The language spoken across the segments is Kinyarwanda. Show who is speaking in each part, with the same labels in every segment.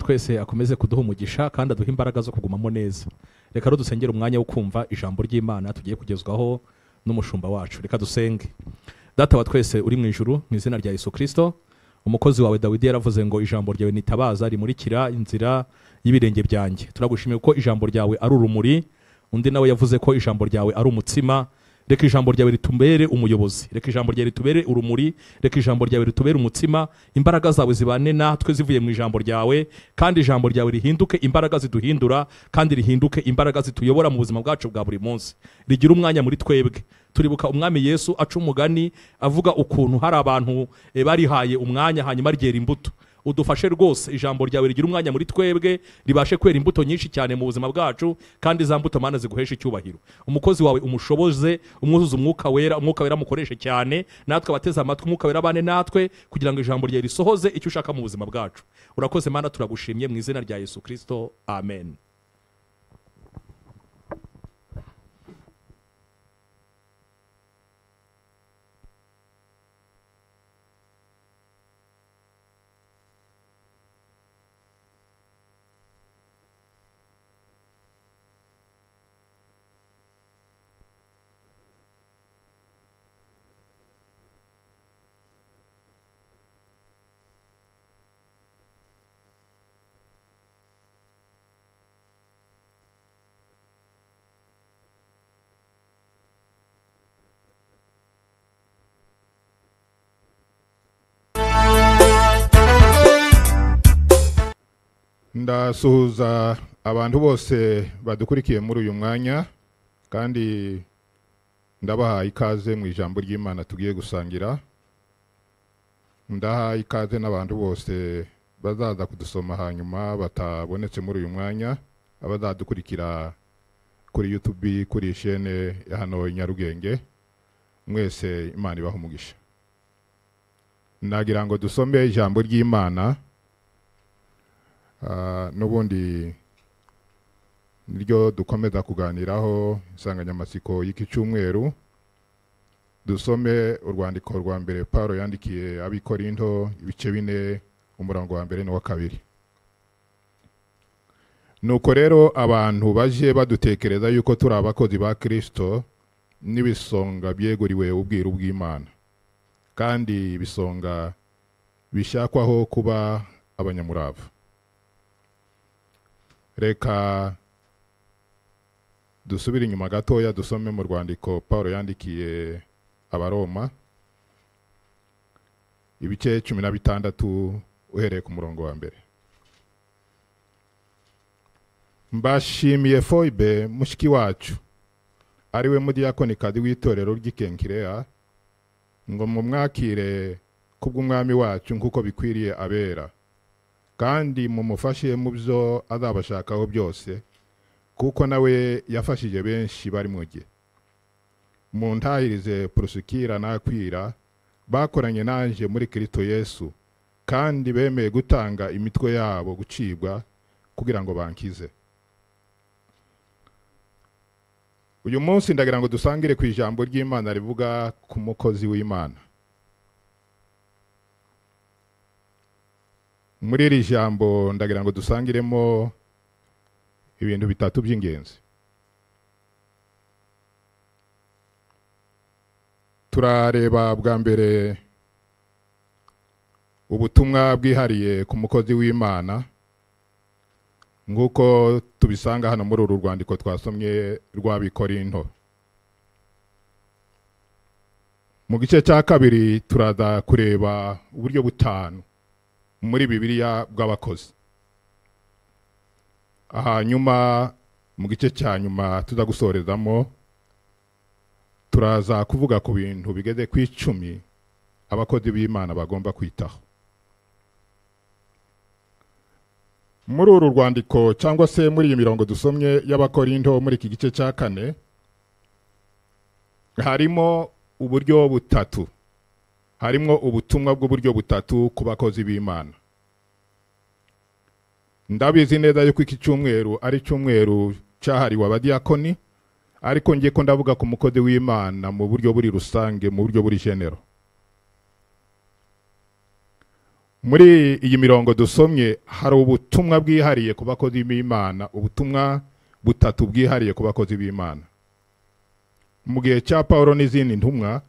Speaker 1: twese akomeze kuduha umugisha kandi aduha imbaraga zo kugumamo neza. Reka rero dusengere umwanya wo kumva ijambo ry'Imana tugiye kugezwaho n'umushumba wacu. Reka dusenge. Data wa twese uri mu ijuru, mu izina rya Yesu Kristo, umukozi wawe Dawidi yaravuze ngo ijambo ryawe nitabaza rimurikira inzira y'ibirenge byanjye. Turagushimiye ko ijambo ryawe ari urumuri, undi nawe yavuze ko ijambo ryawe ari umutsima. Reka ijambo ryawe ritubere umuyobozi, reka ijambo ryawe ritubere urumuri, reka ijambo ryawe ritubere umutsima, imbaraga zawe zibane natwe zivuye mu ijambo ryawe, kandi ijambo ryawe rihinduke imbaraga ziduhindura, kandi rihinduke imbaraga zituyobora mu buzima bwacu bwa buri munsi. Rigira umwanya muri twebwe. Turibuka umwami Yesu aca umugani avuga ukuntu hari abantu barihaye umwanya hanyuma ryera imbuto. Udufashe rwose ijambo ryawe rigira umwanya muri twebwe, ribashe kwera imbuto nyinshi cyane mu buzima bwacu, kandi za mbuto Mana ziguhesha icyubahiro. Umukozi wawe umushoboze, umwuzuze umwuka wera mukoreshe cyane, natwe abateze amatwi umwuka wera bane natwe, kugira ngo ijambo ryawe risohoze icyo ushaka mu buzima bwacu. Urakoze Mana, turagushimye mu izina rya Yesu Kristo, amen.
Speaker 2: Ndasuhuza abantu bose badukurikiye muri uyu mwanya, kandi ndabaha ikaze mu ijambo ry'Imana tugiye gusangira. Ndaha ikaze n'abantu bose bazaza kudusoma hanyuma batabonetse muri uyu mwanya, abazadukurikira kuri YouTube, kuri chaîne ya hano i Nyarugenge. Mwese Imana ibaha umugisha. Nagira ngo dusome ijambo ry'Imana. N'ubundi niryo dukomeza kuganiraho insanganyamatsiko y'iki cyumweru. Dusome urwandiko rwa mbere Paulo yandikiye ab'Ikorinto, ibice 4 umurongo wa mbere n'uwa kabiri. Nuko rero abantu baje badutekereza yuko turi abakozi ba Kristo n'ibisonga byeguriwe ubwiru bw'Imana, kandi ibisonga bishakwaho kuba abanyamurava. Reka dusubire inyuma gatoya dusome mu rwandiko Paulo yandikiye Abaroma, ibice 16 uhereye ku murongo wa mbere. Mbashimiye Foibe mushiki wacu, ariwe mudiyakonikazi w'itorero ry'Ikenkirea, ngo mumwakire kubw'umwami wacu nkuko bikwiriye abera, kandi mumufashe mu byo azabashakaho byose, kuko nawe yafashije benshi bari mu gihe. Muntahirize Purusikira na Akwila, bakoranye nanje muri Kristo Yesu, kandi bemeye gutanga imitwe yabo gucibwa kugira ngo bankize. Uyu munsi ndagira ngo dusangire ku ijambo ry'Imana rivuga ku mukozi w'Imana. Muri iri jambo ndagira ngo dusangiremo ibintu bitatu by'ingenzi. Turareba bwa mbere ubutumwa bwihariye ku mukozi w'Imana, nguko tubisanga hano muri uru rwandiko twasomye rw'Abikorinto. Mu gice cya kabiri turaza kureba uburyo butanu muri Bibiliya bw'abakozi. Hanyuma mu gice cya nyuma tuza gusorezamo, turaza kuvuga ku bintu bigeze ku 10 abakozi b'Imana bagomba kwitaho. Muri uru rwandiko cyangwa se muri iyi mirongo dusomye y'Abakorinto muri iki gice cya 4, harimo uburyo butatu. Harimo ubutumwa bw'uburyo butatu ku bakozi b'Imana. Ndabizi neza yuko iki cyumweru ari cyumweru cyahariwe abadiyakoni, ariko ngiye ko ndavuga ku mukozi w'Imana mu buryo buri rusange, mu buryo buri genero. muri iyi mirongo dusomye hari ubutumwa bwihariye ku bakozi b'Imana, ubutumwa butatu bwihariye ku bakozi b'Imana. Mu gihe cya Pawulo n'izindi ntumwa,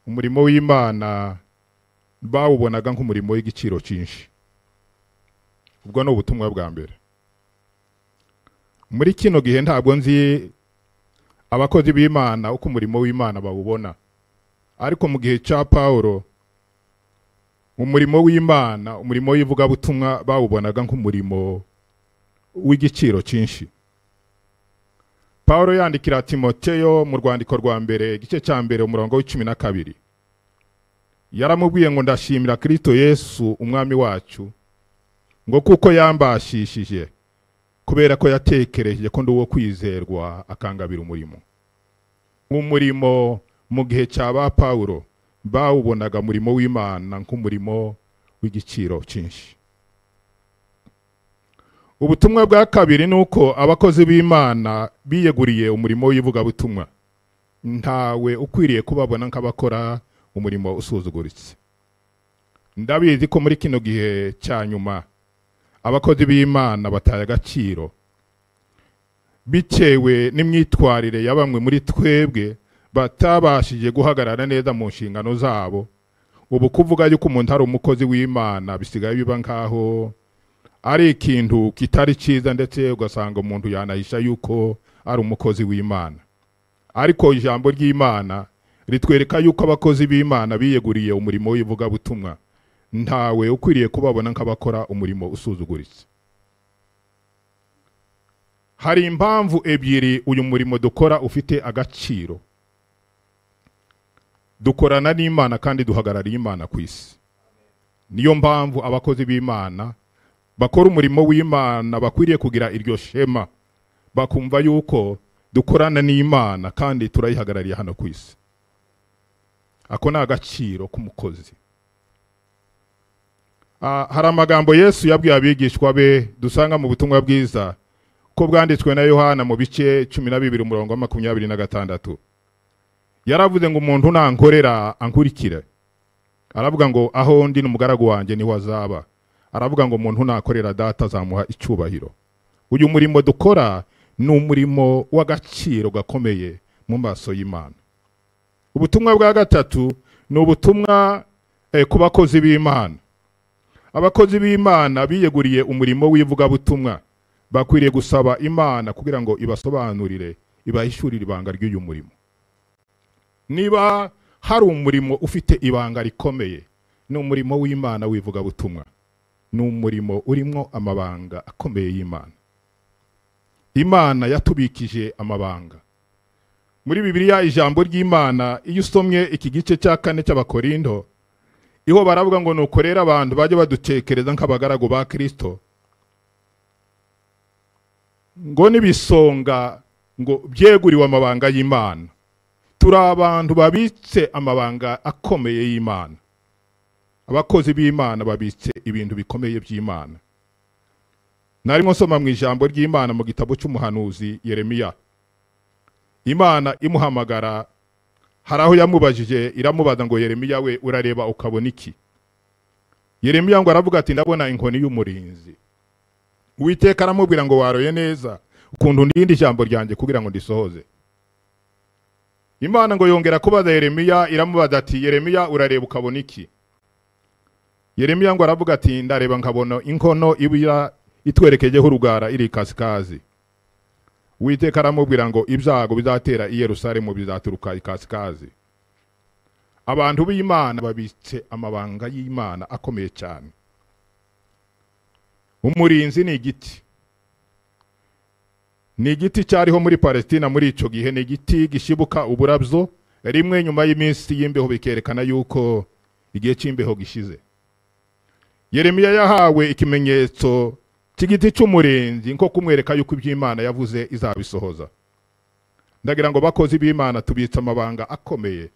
Speaker 2: umurimo w'Imana bawubonaga nk'umurimo w'igiciro cyinshi. Ubwo ni ubutumwa bwa mbere. Muri kino gihe ntabwo nzi abakozi b'Imana uko umurimo w'Imana bawubona, ariko mu gihe cya Pawulo umurimo w'Imana, umurimo w'ivugabutumwa bawubonaga nk'umurimo w'igiciro cyinshi. Pawulo yandikira Timoteyo mu rwandiko rwa mbere igice cya mbere umurongo w'12 yaramubwiye ngo ndashimira Kristo Yesu umwami wacu ngo kuko yambashishije kubera ko yatekereje ko ndi uwo kwizerwa akangabira umurimo. Umurimo mu gihe cya ba Pawulo bawubonaga umurimo w'Imana nk'umurimo w'igiciro cyinshi. Ubutumwa bwa kabiri nuko abakozi b'Imana biyeguriye umurimo w'ivugabutumwa. Ntawe ukwiriye kubabona nk'abakora umurimo usuzuguritse. Ndabizi ko muri kino gihe cya nyuma abakozi b'Imana bataye agaciro bitewe n'imyitwarire ya bamwe muri twebwe batabashije guhagarara neza mu nshingano zabo. Ubu kuvuga yuko umuntu ari umukozi w'Imana bisigaye biba nkaho ari ikintu kitari cyiza, ndetse ugasanga umuntu yanahisha yuko ari umukozi w'Imana. Ariko ijambo ry'Imana ritwereka yuko abakozi b'Imana biyeguriye umurimo w'ivugabutumwa. Ntawe ukwiriye kubabona nk'abakora umurimo usuzuguritse. Hari impamvu ebyiri uyu murimo dukora ufite agaciro. Dukorana n'Imana kandi duhagarariye Imana ku isi. Niyo mpamvu abakozi b'Imana bakora umurimo w'Imana bakwiriye kugira iryo shema, bakumva yuko dukorana n'Imana kandi turayihagarariye hano ku isi. Ako ni agaciro k'umukozi. Hari amagambo Yesu yabwiye abigishwa be dusanga mu butumwa bwiza ko bwanditswe na Yohana mu bice 12 umurongo wa 26. Yaravuze ngo umuntu nankorera ankurikire. Aravuga ngo aho ndi n'umugaragu wanjye niho azaba. Aravuga ngo umuntu nakorera data azamuha icyubahiro. Uyu murimo dukora ni umurimo w'agaciro gakomeye mu maso y'Imana. Ubutumwa bwa gatatu ni ubutumwa ku bakozi b'Imana. Abakozi b'Imana biyeguriye umurimo w'ivugabutumwa bakwiriye gusaba Imana kugira ngo ibasobanurire, ibahishurire ibanga ry'uyu murimo. Niba hari umurimo ufite ibanga rikomeye, ni umurimo w'Imana w'ivugabutumwa. Ni umurimo urimo amabanga akomeye y'Imana. Imana yatubikije amabanga. Muri Bibiliya ijambo ry'Imana iyo usomye iki gice cya 4 cy'Abakorinto, iho baravuga ngo nukorera abantu baje badutekereza nk'abagaragu ba Kristo, ngo nibisonga ngo byeguriwe amabanga y'Imana. Turi abantu babitse amabanga akomeye y'Imana. Abakozi b'Imana babitse ibintu bikomeye by'Imana. Narimo nsoma mu ijambo ry'Imana mu gitabo cy'umuhanuzi Yeremiya. Imana imuhamagara, haraho yamubajije, iramubaza ngo Yeremiya we urareba ukabona iki? Yeremiya ngo aravuga ati ndabona inkoni y'umurinzi. Uwiteka aramubwira ngo waroye neza ukuntu ndindi ijambo ryanjye kugira ngo ndisohoze. Imana ngo yongera kubaza Yeremiya, iramubaza ati Yeremiya urareba ukabona iki? Yeremiya ngo aravuga ati ndareba nkabona inkono ibira itwerekejeho urugara iri kasikazi. Uwiteka aramubwira ngo ibyago bizatera i Yerusalemu bizaturuka ikasikazi. Abantu b'Imana babitse amabanga y'Imana akomeye cyane. Umurinzi ni igiti. Ni igiti cyariho muri Palestina muri ico gihe, ni igiti gishibuka uburabyo rimwe nyuma y'iminsi y'imbeho bikerekana yuko igihe cy'imbeho gishize. Yeremiya yahawe ikimenyetso cy'igiti cy'umurinzi nko kumwereka yuko iby'Imana yavuze izabisohoza. Ndagira ngo bakozi b'Imana tubitse amabanga akomeye.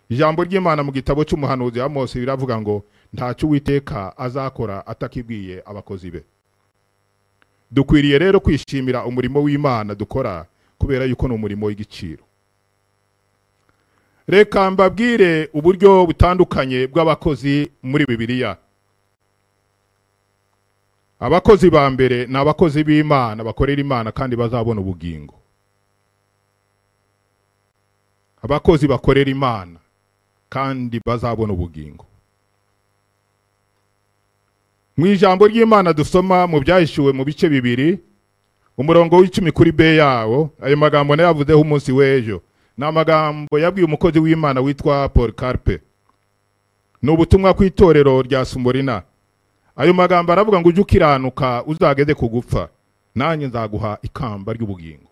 Speaker 2: Ijambo ry'Imana mu gitabo cy'umuhanuzi Amosi biravuga ngo ntacyo Uwiteka azakora atakibwiye abakozi be. Dukwiriye rero kwishimira umurimo w'Imana dukora kubera yuko ni umurimo w'igiciro. reka mbabwire uburyo butandukanye bw'abakozi muri Bibiliya. Abakozi ba mbere ni abakozi b'Imana bakorera Imana kandi bazabona ubugingo. Abakozi bakorera Imana kandi bazabona ubugingo. Mu ijambo ry'Imana dusoma mu byahishuwe mu bice bibiri, umurongo w'10 kuri B yawo, ayo magambo nayavuzeho umunsi w'ejo. Ni amagambo yabwiye umukozi w'Imana witwa Paul Carpe. Ni ubutumwa ku itorero rya Sumurina. Ayo magambo aravuga ngo ujye ukiranuka uzageze ku gupfa, nanjye nzaguha ikamba ry'ubugingo.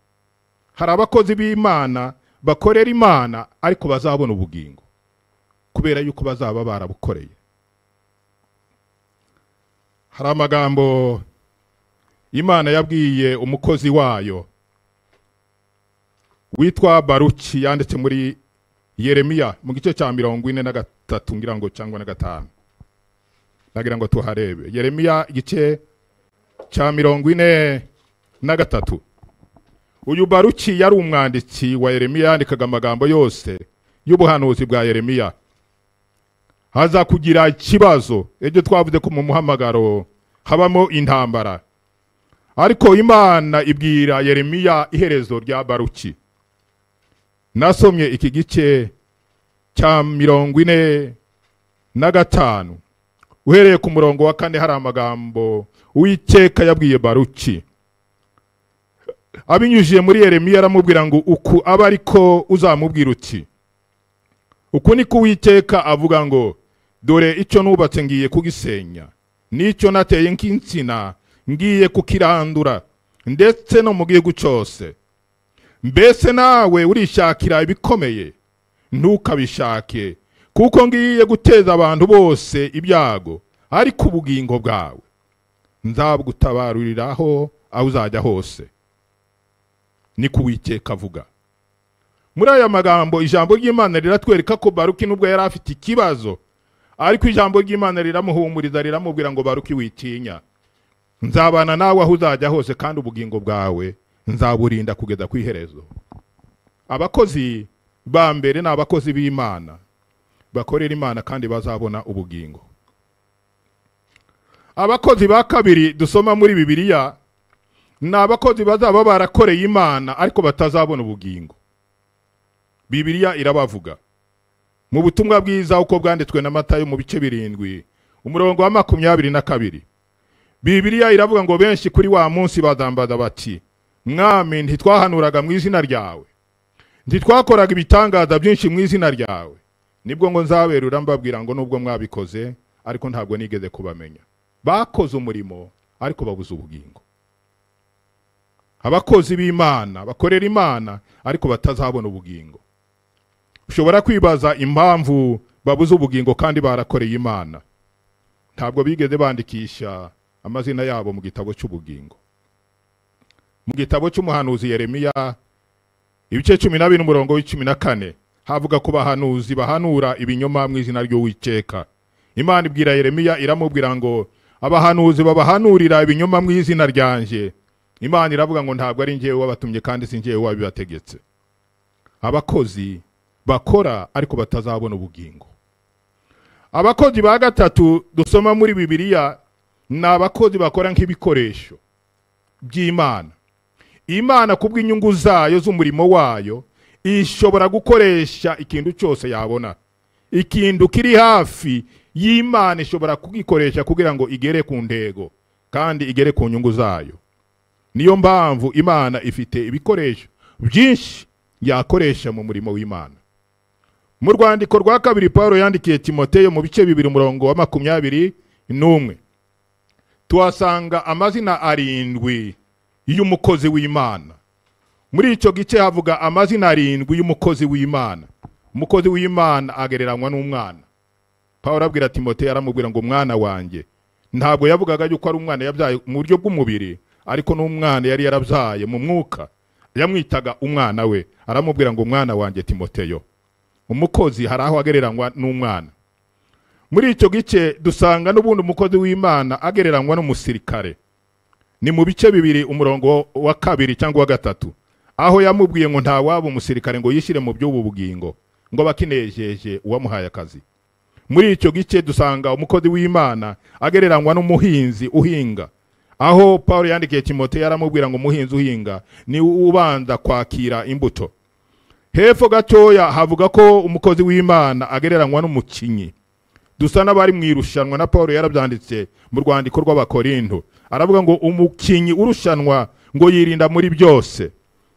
Speaker 2: Hari abakozi b'Imana bakorera Imana ariko bazabona ubugingo kubera yuko bazaba barabukoreye. Hari amagambo Imana yabwiye umukozi wayo witwa Baruki, yanditse muri Yeremiya mu gice cya 43 ngira ngo cyangwa na 5. Nagira ngo tuharebe Yeremiya igice cya 43. Uyu Baruki yari umwanditsi wa Yeremiya, yandikaga amagambo yose y'ubuhanuzi bwa Yeremiya. Haza kugira ikibazo, ejo twavuze ko mu muhamagaro habamo intambara, ariko Imana ibwira Yeremiya iherezo rya Baruki. Nasomye iki gice cya 45 uhereye ku murongo wa 4. hari amagambo Uwiteka yabwiye Baruki abinyujiye muri Yeremiya, aramubwira ngo uku aba ariko uzamubwira uti, uku niko Uwiteka avuga ngo, dore icyo nubatse ngiye kugisenya, n'icyo nateye nk'insina ngiye kukirandura, ndetse no mu gihugu cyose. Mbese nawe urishakira ibikomeye? Ntukabishake, kuko ngiye guteza abantu bose ibyago, ariko ubugingo bwawe nzabugutabaruriraho aho uzajya hose. Niko Uwiteka avuga. Muri aya magambo ijambo ry'Imana riratwereka ko Baruki nubwo yari afite ikibazo, ariko ijambo ry'Imana riramuhumuriza, riramubwira ngo Baruki witinya, nzabana nawe aho uzajya hose, kandi ubugingo bwawe nzaburinda kugeza ku iherezo. Abakozi ba mbere ni abakozi b'Imana bakorera Imana kandi bazabona ubugingo. Abakozi ba kabiri dusoma muri Bibiliya ni abakozi bazaba barakoreye Imana ariko batazabona ubugingo. Bibiliya irabavuga mu butumwa bwiza uko bwanditswe na Matayo mu bice 7 umurongo wa 22. Bibiliya iravuga ngo benshi kuri wa munsi bazambaza bati, Mwami, ntitwahanuraga mu izina ryawe, ntitwakoraga ibitangaza byinshi mu izina ryawe? Nibwo ngo nzaberura mbabwira ngo nubwo mwabikoze ariko ntabwo nigeze kubamenya. Bakoze umurimo ariko babuze ubugingo. Abakozi b'Imana bakorera Imana ariko batazabona ubugingo. Ushobora kwibaza impamvu babuze ubugingo kandi barakoreye Imana. Ntabwo bigeze bandikisha amazina yabo mu gitabo cy'ubugingo. Mu gitabo cy'umuhanuzi Yeremiya ibice 12 umurongo w'14 havuga ko bahanuzi bahanura ibinyoma mu izina ry'Uwiteka. Imana ibwira Yeremiya, iramubwira ngo abahanuzi babahanurira ibinyoma mu izina ryanje. Imana iravuga ngo ntabwo ari njyewe wabatumye kandi si njyewe wabibategetse. Abakozi bakora ariko batazabona ubugingo. Abakozi ba gatatu dusoma muri Bibiliya ni abakozi bakora nk'ibikoresho by'Imana. Imana kubw'inyungu zayo z'umurimo wayo ishobora gukoresha ikintu cyose yabona. Ikintu kiri hafi y'Imana ishobora kugikoresha kugira ngo igere ku ntego kandi igere ku nyungu zayo. Niyo mpamvu Imana ifite ibikoresho byinshi yakoresha mu murimo w'Imana. Mu rwandiko rwa kabiri Paulo yandikiye Timoteyo mu bice 2 umurongo wa 21 tuhasanga amazina 7 y'umukozi w'Imana. Muri icyo gice havuga amazina 7 y'umukozi w'Imana. Umukozi w'Imana agereranywa n'umwana. Paulo abwira Timoteyo, aramubwira ngo mwana wanjye. Ntabwo yavugaga yuko ari umwana yabyaye mu buryo bw'umubiri, ariko n'umwana yari yarabyaye mu mwuka, yamwitaga umwana we. Aramubwira ngo mwana wanjye Timoteyo. Umukozi hari aho agereranywa n'umwana. Muri icyo gice dusanga n'ubundi umukozi w'Imana agereranywa n'umusirikare. Ni mu bice 2 umurongo wa 2 cyangwa wa 3, aho yamubwiye ngo nta waba umusirikare ngo yishire mu by'ubu bugingo, ngo bakinejeje uwamuhaye akazi. Muri icyo gice dusanga umukozi w'Imana agereranywa n'umuhinzi uhinga, aho Paulo yandikiye Timoteyo aramubwira ngo umuhinzi uhinga ni ubanza kwakira imbuto. Hepfo gatoya havuga ko umukozi w'Imana agereranywa n'umukinyi. Dusa n'abari mu irushanwa, na Paulo yarabyanditse mu rwandiko rw'Abakorinto, aravuga ngo umukinyi urushanwa ngo yirinda muri byose,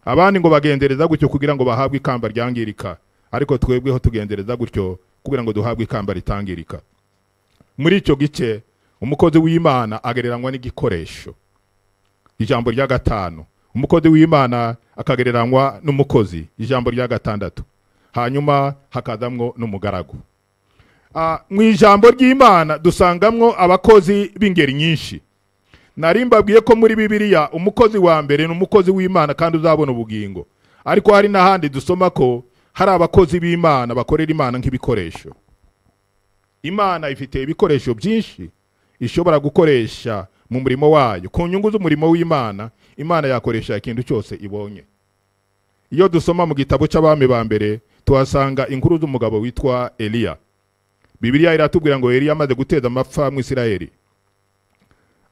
Speaker 2: abandi ngo bagendereza gutyo kugira ngo bahabwe ikamba ryangirika, ariko twebweho tugendereza gutyo kugira ngo duhabwe ikamba ritangirika. Muri icyo gice umukozi w'Imana agereranywa n'igikoresho. Ijambo rya gatanu, umukozi w'Imana akagereranywa n'umukozi. Ijambo rya gatandatu, hanyuma hakazamwo n'umugaragu. Mu ijambo ry'Imana dusangamwo abakozi b'ingeri nyinshi. Narimbabwiye ko muri Bibiliya umukozi wa mbere ni umukozi w'Imana kandi uzabona ubugingo, ariko hari n'ahandi dusoma ko hari abakozi b'Imana bakorera Imana nk'ibikoresho. Imana ifite ibikoresho byinshi ishobora gukoresha mu murimo wayo. Ku nyungu z'umurimo w'Imana, Imana yakoresha ikintu cyose ibonye. Iyo dusoma mu gitabo cy'Abami ba mbere tuhasanga inkuru z'umugabo witwa Eliya. Bibiliya iratubwira ngo Eliya amaze guteza amapfa mu Isirayeli,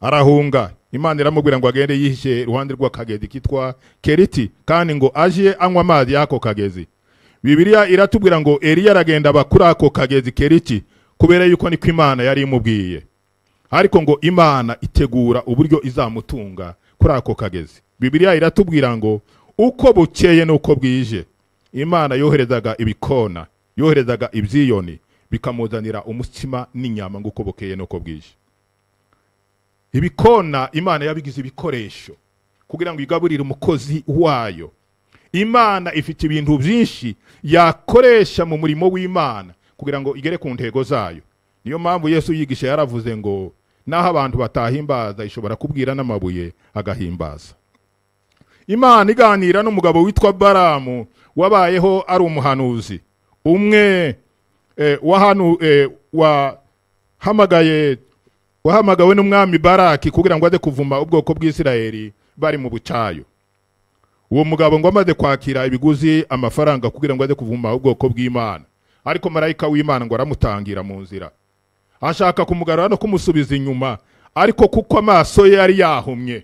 Speaker 2: arahunga. Imana iramubwira ngo agende yihishe iruhande rw'akagezi kitwa Keriti, kandi ngo aje anywa amazi y'ako kagezi. Bibiliya iratubwira ngo Eliya aragenda bakuri ako kagezi Keriti, kubera yuko niko Imana yari imubwiye. Ariko ngo Imana itegura uburyo izamutunga kuri ako kagezi. Bibiliya iratubwira ngo uko bukeye nuko bwije, Imana yoherezaga ibikona, yoherezaga ibyiyoni, bikamuzanira umutsima n'inyama nguko bukeye nuko bwije. Ibikona Imana yabigize ibikoresho kugira ngo igaburire umukozi wayo. Imana ifite ibintu byinshi yakoresha mu murimo w'Imana kugira ngo igere ku ntego zayo. Niyo mpamvu Yesu yigisha yaravuze ngo naho abantu batahimbaza ishobora kubwira n'amabuye agahimbaza. Imana iganira n'umugabo witwa Balamu wabayeho ari umuhanuzi. Umwe wahamagawe n'umwami Baraki kugira ngo aze kuvuma ubwoko bw'Isirayeli bari mu bucayo. Uwo mugabo ngo amaze kwakira ibiguzi amafaranga kugira ngo aze kuvuma ubwoko bw'Imana, ariko marayika w'Imana ngo aramutangira mu nzira, ashaka kumugarura no kumusubiza inyuma, ariko kuko amaso ye yari yahumye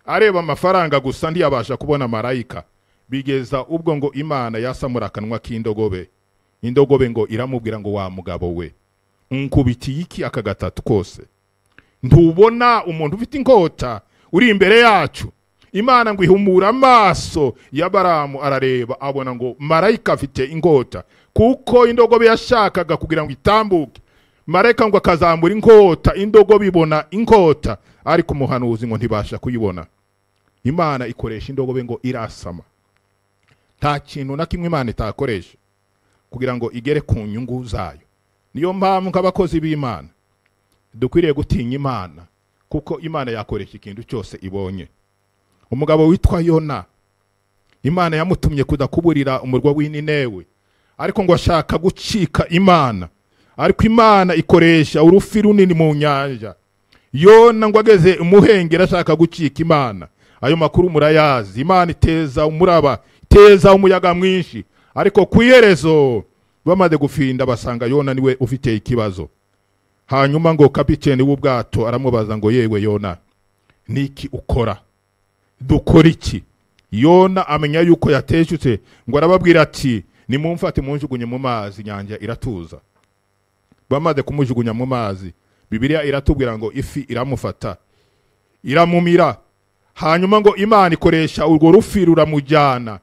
Speaker 2: areba amafaranga gusa ntiyabasha kubona marayika. Bigeza ubwo ngo Imana yasamura akanwa k'indogobe. Indogobe ngo iramubwira ngo wa mugabo we, nkubitiye iki aka gatatu kose? Ntubona umuntu ufite inkota uri imbere yacu? Imana ngo ihumura amaso ya Balamu, arareba abona ngo marayika afite inkota, kuko indogobe yashakaga kugira ngo itambuke. Marayika ngo akazamura inkota, indogobe ibona inkota, ariko umuhanuzi ngo ntibasha kuyibona. Imana ikoresha indogobe ngo irasama. Nta kintu na kimwe Imana itakoresha kugira ngo igere ku nyungu zayo. Niyo mpamvu nk'abakozi b'Imana dukwiriye gutinya Imana, kuko Imana yakoresha ikintu cyose ibonye. Umugabo witwa Yona, Imana yamutumye kudakuburira umurwa w'Ininewe, ariko ngo ashaka gucika Imana, ariko Imana ikoresha urufi runini mu nyanja. Yona ngo ageze umuhengera ashaka gucika Imana. Ayo makuru murayazi. Imana iteza umuraba, iteza umuyaga mwinshi, ariko ku iherezo bamaze gufinda basanga Yona niwe ufite ikibazo. Hanyuma ngo kapiteni w'ubwato aramubaza ngo yewe Yona, niki ukora? Dukora iki? Yona amenya yuko yateshutse, ngo arababwira ati nimumfate munjugunye mu mazi, nyanja iratuza. Bamaze kumujugunya mu mazi, Bibiliya iratubwira ngo ifi iramufata iramumira. Hanyuma ngo Imana ikoresha urwo rufi ruramujyana,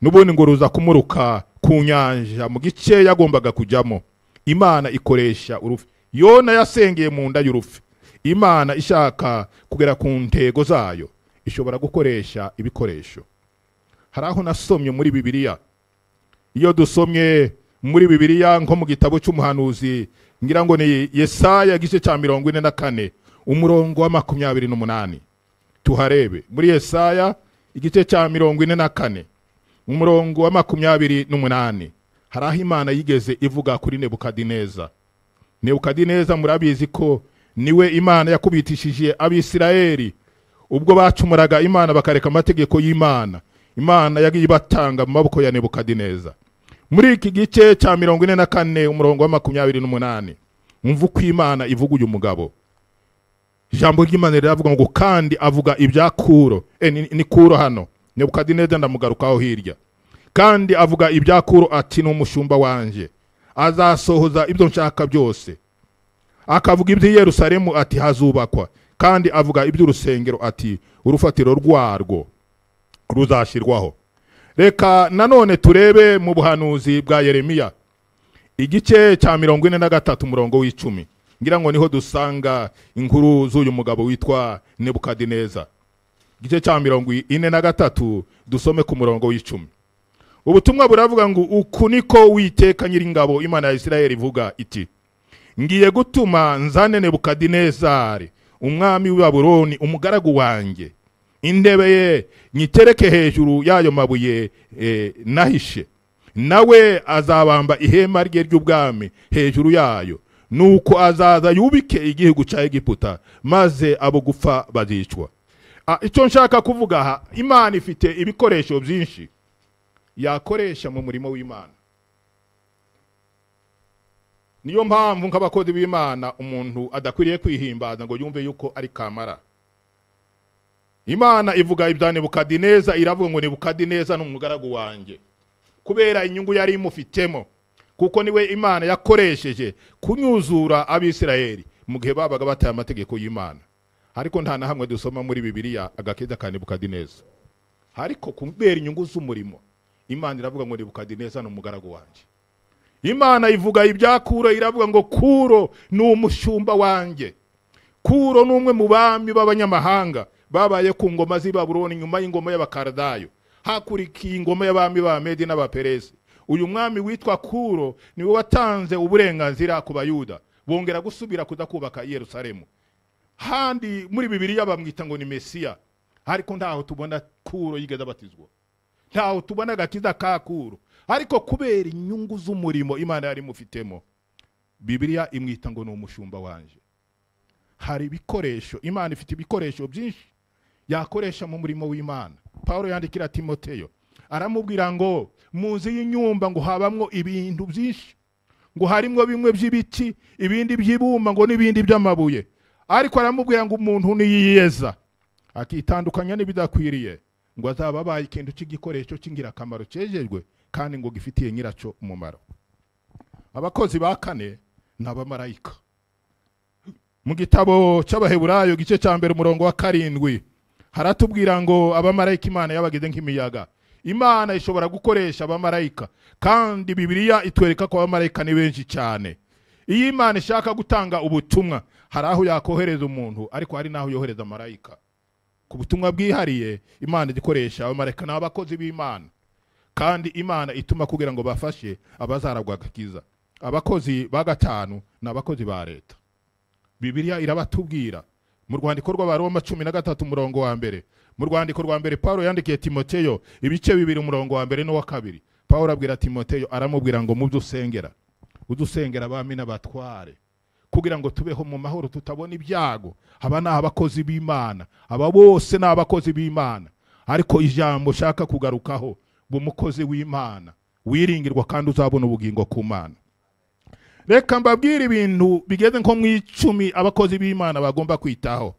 Speaker 2: nubundi ngo ruza kumuruka ku nyanja mu gice yagombaga kujyamo. Imana ikoresha urufi. Yona yasengeye mu nda y'urufi. Imana ishaka kugera ku ntego zayo ishobora gukoresha ibikoresho. Hari aho nasomye muri Bibiliya, iyo dusomye muri Bibiliya nko mu gitabo cy'umuhanuzi, ngira ngo ni Yesaya gice cya 44 umurongo wa 28. Tuharebe muri Yesaya igice cya 44 umurongo wa 28. Hari aho Imana yigeze ivuga kuri Nebukadineza. Nebukadineza murabizi ko niwe Imana yakubitishije Abisirayeli ubwo bacumuraga Imana bakareka amategeko y'Imana. Imana yagiye batanga mu maboko ya Nebukadineza. muri iki gice cya 44 umurongo wa 28 umva uko Imana ivuga uyu mugabo. Ijambo ry'Imana riravuga ngo kandi avuga ibya Kuro, ni Kuro hano, Nebukadineza ndamugarukaho hirya. Kandi avuga ibya Kuro ati n'umushumba wanje azasohoza ibyo nshaka byose. Akavuga ibyo Yerusalemu ati hazubakwa, kandi avuga iby'urusengero ati urufatiro rwarwo ruzashirwaho. Reka nanone turebe mu buhanuzi bwa Yeremiya igice cya 43 umurongo w'10. Ngira ngo niho dusanga inkuru z'uyu mugabo witwa Nebukadineza. Igice cya 43 dusome ku murongo w'10. Ubutumwa buravuga ngo uku niko Uwiteka Nyiringabo Imana ya Isirayeli ivuga iti: ngiye gutuma nzane Nebukadinezari umwami w'i Babuloni umugaragu wanjye, intebe ye nyitereke hejuru y'ayo mabuye nahishe, nawe azabamba ihema rye ry'ubwami hejuru yayo, nuko azaza yubike igihugu cya Egiputa, maze abo gupfa bazicwa. Icyo nshaka kuvuga aha, Imana ifite ibikoresho byinshi yakoresha mu murimo w'Imana. Niyo mpamvu nk'abakozi b'Imana umuntu adakwiriye kwihimbaza ngo yumve yuko ari kamara. Imana ivuga ibya Nebukadineza, iravuga ngo Nebukadineza n'umugaragu wanjye, kubera inyungu yari imufitemo, kuko niwe Imana yakoresheje kunyuzura Abisirayeli mu gihe babaga bataye amategeko y'Imana. Ariko nta na hamwe dusoma muri Bibiliya agakeza ka Nebukadineza. Ariko kubera inyungu z'umurimo, Imana iravuga ngo Nebukadineza n'umugaragu wanjye. Imana ivuga ibya Kuro, iravuga ngo Kuro ni umushumba wanjye. Kuro ni umwe mu bami b'abanyamahanga babaye ku ngoma z'i Babuloni nyuma y'ingoma y'Abakardayo, hakurikiye ingoma y'abami ba Medi n'Abaperesi. Uyu mwami witwa Kuro niwe watanze uburenganzira ku Bayuda bongera gusubira kudakubaka Yerusalemu. Handi muri Bibiliya bamwita ngo ni Mesiya, ariko ntaho tubona Kuro yigeze abatizwa, ntaho tubona agakiza ka Kuro. Ariko kubera inyungu z'umurimo Imana yari mufitemo, Bibiliya imwita ngo ni umushumba wanje. Hari ibikoresho, Imana ifite ibikoresho byinshi yakoresha mu murimo w'Imana. Paulo yandikira Timoteyo aramubwira ngo muzi y'inyumba ngo habamwo ibintu byinshi, ngo harimwo bimwe by'ibiti, ibindi by'ibumba, ngo n'ibindi by'amabuye. Ariko aramubwira ngo umuntu niyiyeza akitandukanya n'ibidakwiriye, ngo azaba abaye ikintu cy'igikoresho cy'ingirakamaro cyejejwe kandi ngo gifitiye nyiraco umumaro. Abakozi ba kane n'abamarayika. Mu gitabo cy'Abaheburayo gice cya 1 umurongo wa 7 haratubwira ngo abamarayika Imana yabagize nk'imiyaga. Imana ishobora gukoresha abamarayika, kandi Bibiliya itwereka ko abamarayika ni benshi cyane. Iyo Imana ishaka gutanga ubutumwa, hari aho yakohereza umuntu, ariko hari naho yohereza marayika. Ku butumwa bwihariye Imana igikoresha abamarayika n'abakozi b'Imana, kandi Imana ituma kugira ngo bafashe abazaragwa agakiza. Abakozi ba gatanu n'abakozi ba leta. Bibiliya irabatubwira mu rwandiko rw'Abaroma 13 umurongo wa 1. Mu rwandiko rwa mbere Paulo yandikiye Timoteyo ibice 2 umurongo wa 1 no wa 2. Paulo abwira Timoteyo, aramubwira ngo udusengera abami n'abatware, kugira ngo tubeho mu mahoro tutabona ibyago. Aba ni abakozi b'Imana, aba bose ni abakozi b'Imana. Ariko ijambo shaka kugarukaho, bumukozi w'Imana wiringirwa kandi uzabona ubugingo ku Mana. Reka mbabwire ibintu bigeze nko mu 10 abakozi b'Imana bagomba kwitaho.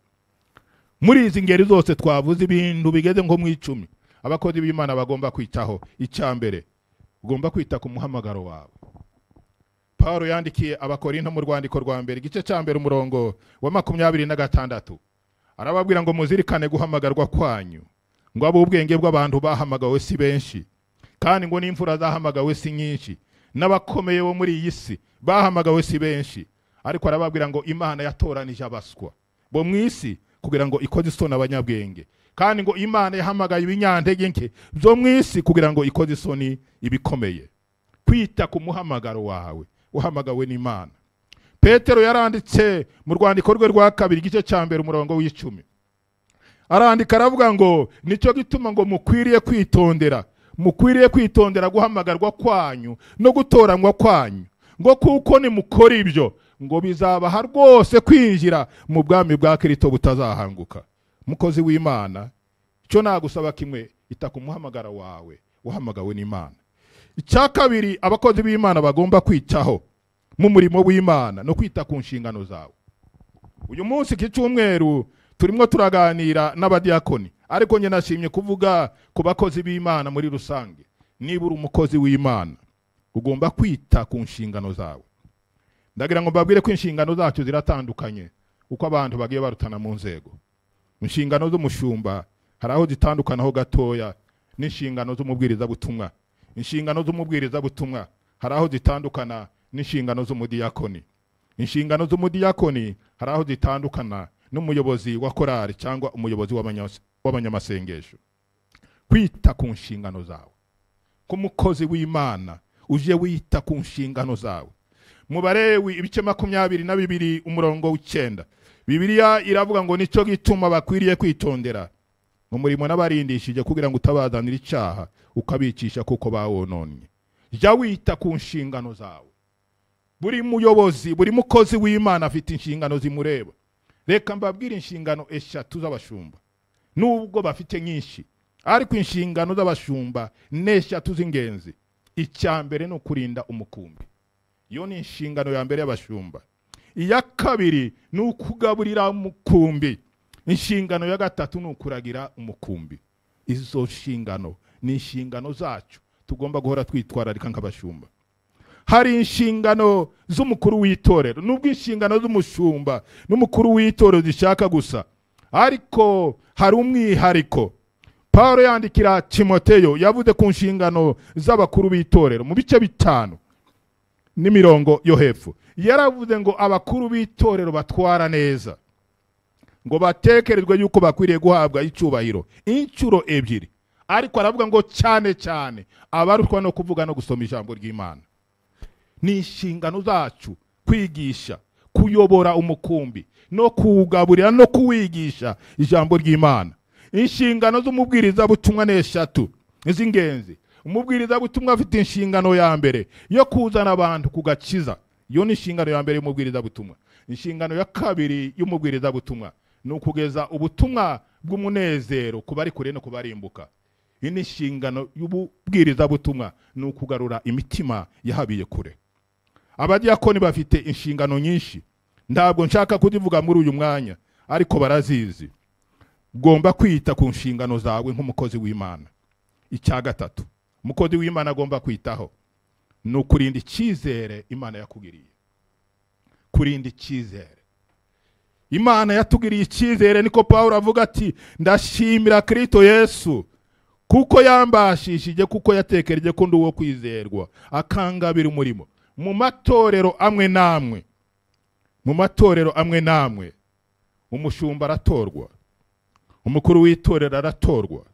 Speaker 2: Muri izi ngeri zose twavuze ibintu bigeze nko mu 10 abakozi b'Imana bagomba kwitaho. Icyambere, ugomba kwita ku muhamagaro wawe. Paulo yandikiye Abakorinto mu rwandiko rwa mbere gice cya 1 umurongo wa 26 arababwira ngo muzirikane guhamagarwa kwanyu, ngo ab'ubwenge bw'abantu bahamagawe si benshi, kandi ngo n'imfura zahamagawe si nyinshi, n'abakomeye bo muri iyi si bahamagawe si benshi. Ariko arababwira ngo Imana yatoranije abaswa bo mu isi kugira ngo ikoze isoni abanyabwenge, kandi ngo Imana yahamagaye ibinyantege nke byo mu isi kugira ngo ikoze isoni ibikomeye. Kwita ku muhamagaro wawe, uhamagawe n'Imana. Petero yaranditse mu rwandiko rwe rwa 2 gice cya 1 umurongo w'10 arandika aravuga ngo nicyo gituma ngo mukwiriye kwitondera guhamagarwa kwanyu no gutoranywa kwanyu, ngo kuko ni mukora ibyo ngo bizabaha rwose kwinjira mu bwami bwa Kristo butazahanguka. Mukozi w'Imana, cyo nagusaba kimwe, ita ku muhamagara wawe, uhamagawe n'Imana. icya kabiri abakozi b'Imana bagomba kwitaho mu murimo w'Imana no kwita ku nshingano zawe. Uyu munsi cy'Icyumweru turimo turaganira n'abadiyakoni, ariko njye nashimye kuvuga ku bakozi b'Imana muri rusange. Niba uri umukozi w'Imana ugomba kwita ku nshingano zawe. Ndagira ngo mbabwire ko inshingano zacu ziratandukanye uko abantu bagiye barutana mu nzego. Inshingano z'umushumba hari aho zitandukanaho gatoya n'inshingano z'umubwiriza butumwa. Inshingano z'umubwiriza butumwa hari aho zitandukana n'inshingano z'umudiyakoni. Inshingano z'umudiyakoni hari aho zitandukana n'umuyobozi wa korali cyangwa umuyobozi w'abanyamasengesho. Kwita ku nshingano zawe ku mukozi w'Imana uje wita ku nshingano zawe. Mu Balewi ibice 22 umurongo w'9 Bibiliya iravuga ngo nico gituma bakwiriye kwitondera mu murimo n'abarindishije kugira ngo utabazanira icyaha ukabicisha kuko bawononye. Jya wita ku nshingano zawe. Buri muyobozi, buri mukozi w'Imana afite inshingano zimureba. Reka mbabwire inshingano 3 z'abashumba nubwo bafite nyinshi, ariko inshingano z'abashumba 3 z'ingenzi. Icya mbere no kurinda umukumbi. Iyo ni inshingano ya mbere y'abashumba. Iya kabiri ni ukugaburira umukumbi. Inshingano ya gatatu ni ukuragira umukumbi. Izo nshingano ni inshingano zacu tugomba guhora twitwararika nk'abashumba. Hari inshingano z'umukuru w'itorero, nubwo inshingano z'umushumba n'umukuru w'itorero zishaka gusa, ariko hari umwihariko. Paulo yandikira Timoteyo yavuze ku nshingano z'abakuru b'itorero mu bice 5 n'imirongo yo hepfo. Yaravuze ngo abakuru b'itorero batwara neza, ngo batekerezwe yuko bakwiriye guhabwa icyubahiro incuro 2, ariko aravuga ngo cyane cyane abarutwa no kuvuga no gusoma ijambo ry'Imana. Ni inshingano zacu kwigisha, kuyobora umukumbi no kuwugaburira no kuwigisha ijambo ry'Imana. Inshingano z'umubwiriza butumwa 3 z'ingenzi. Umubwiriza butumwa afite inshingano ya mbere yo kuzana abantu kugakiza. Iyo ni inshingano ya mbere y'umubwiriza butumwa. Inshingano ya kabiri y'umubwiriza butumwa ni ukugeza ubutumwa bw'umunezero ku bari kure no ku barimbuka. Iyi ni inshingano y'ububwiriza butumwa ni ukugarura imitima yahabiye kure. Abadiyakoni bafite inshingano nyinshi, ntabwo nshaka kuzivuga muri uyu mwanya, ariko barazizi. Ugomba kwita ku nshingano zawe nk'umukozi w'Imana. Icya gatatu umukozi w'Imana agomba kwitaho ni ukurinda icyizere Imana yakugiriye. Kurinda icyizere. Imana yatugiriye icyizere, niko Paulo avuga ati ndashimira Kristo Yesu kuko yambashishije, kuko yatekereje ko ndi uwo kwizerwa akangabira umurimo. Mu matorero amwe namwe umushumba aratorwa, umukuru w'itorero aratorwa,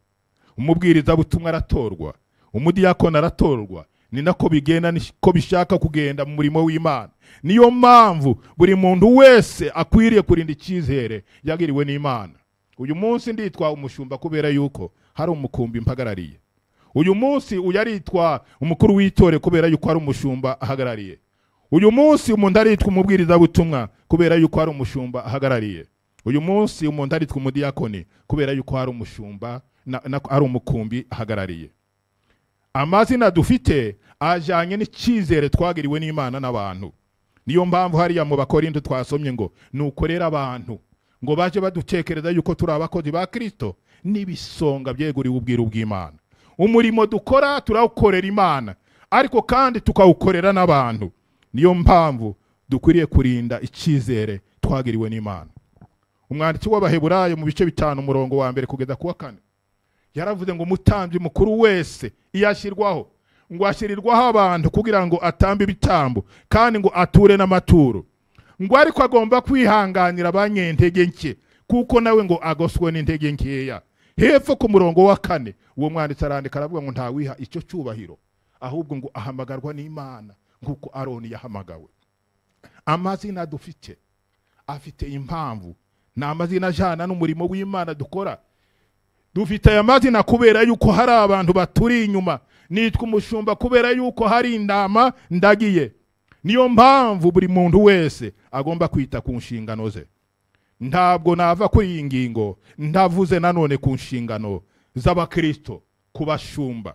Speaker 2: umubwiriza butumwa aratorwa, umudiyakoni aratorwa. Ni nako bigenda, niko bishaka kugenda mu murimo w'Imana. Niyo mpamvu buri muntu wese akwiriye kurinda icyizere yagiriwe n'Imana. Uyu munsi nditwa umushumba kubera yuko hari umukumbi mpagarariye. Uyu munsi uyaritwa umukuru w'itore kubera yuko hari umushumba ahagarariye. Uyu munsi umuntu aritwa umubwiriza butumwa kubera yuko hari umushumba ahagarariye. Uyu munsi umuntu aritwa umudiyakoni kubera yuko hari umushumba ari umukumbi ahagarariye. Amazina dufite ajanye n'icyizere twagiriwe n'Imana n'abantu. Niyo mpamvu hariya mu Bakorinto twasomye ngo nukorera abantu ngo baje badutekereza yuko turi abakozi ba Kristo n'ibisonga byeguriwe ubwiru bw'Imana. Umurimo dukora turawukorera Imana, ariko kandi tukawukorera n'abantu. Niyo mpamvu dukwiriye kurinda icyizere twagiriwe n'Imana. Umwanditsi w'Abaheburayo mu bice 5 umurongo wa 1 kugeza ku wa 4 yaravuze ngo umutambyi mukuru wese iyashyirwaho ngo ashyirirwaho abantu kugira ngo atambe ibitambo kandi ngo ature n'amaturo, ngo ariko agomba kwihanganira abanyentege nke kuko nawe ngo agoswe n'intege nkeya. Hepfo ku murongo wa 4 uwo mwanditsi arandika aravuga ngo ntawiha icyo cyubahiro, ahubwo ngo ahamagarwa n'Imana nkuko Aroni yahamagawe. Amazina dufite afite impamvu, na amazina ajana n'umurimo w'Imana dukora. Dufite aya mazina kubera yuko hari abantu baturi inyuma. Nitwa umushumba kubera yuko hari indama ndagiye. Niyo mpamvu buri muntu wese agomba kwita ku nshingano ze. Ntabwo nava kuri iyi ngingo ndavuze nanone ku nshingano z'abakristo kubashumba.